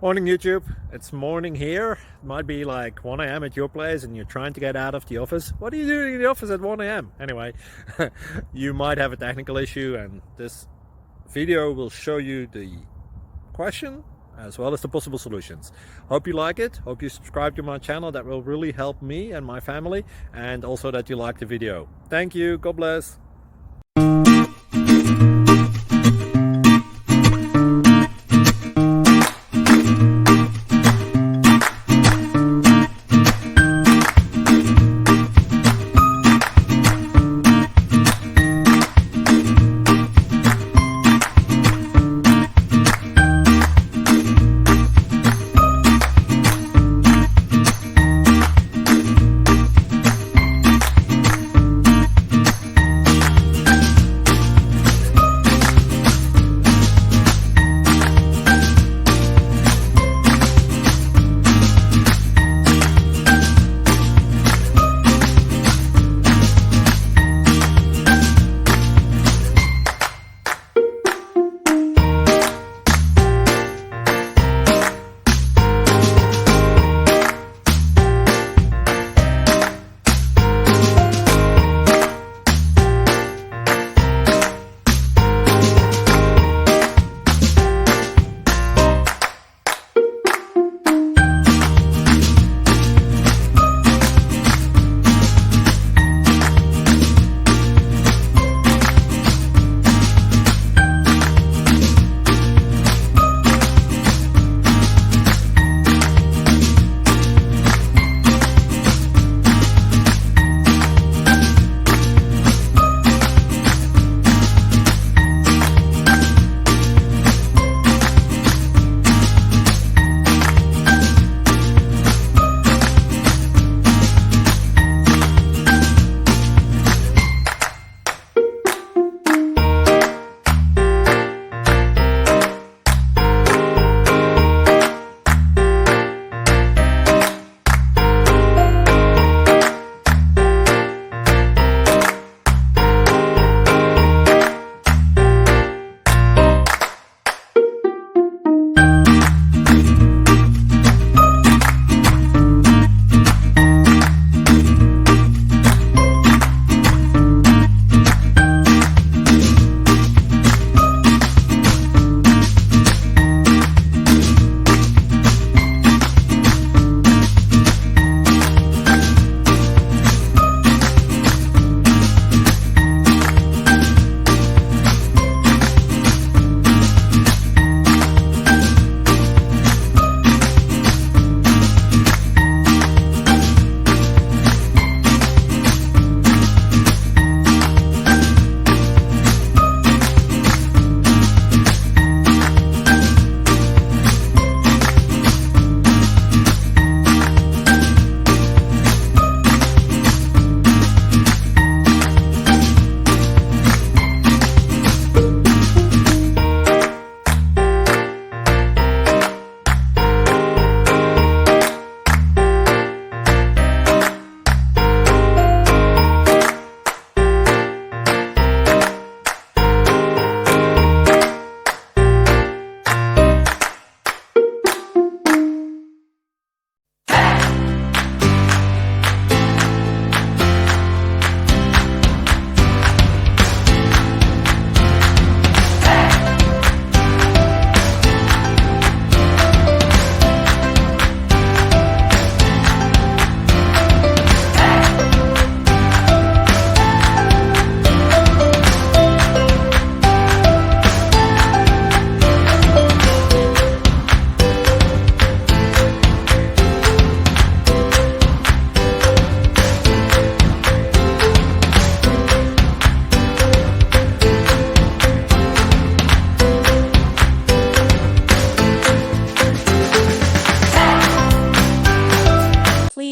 Morning YouTube, it's morning here. It might be like 1 a.m. at your place and you're trying to get out of the office. What are you doing in the office at 1 a.m.? Anyway, you might have a technical issue and this video will show you the question as well as the possible solutions. Hope you like it, hope you subscribe to my channel. That will really help me and my family, and also that you like the video. Thank you, God bless.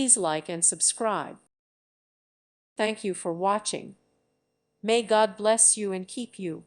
Please like and subscribe. Thank you for watching. May God bless you and keep you.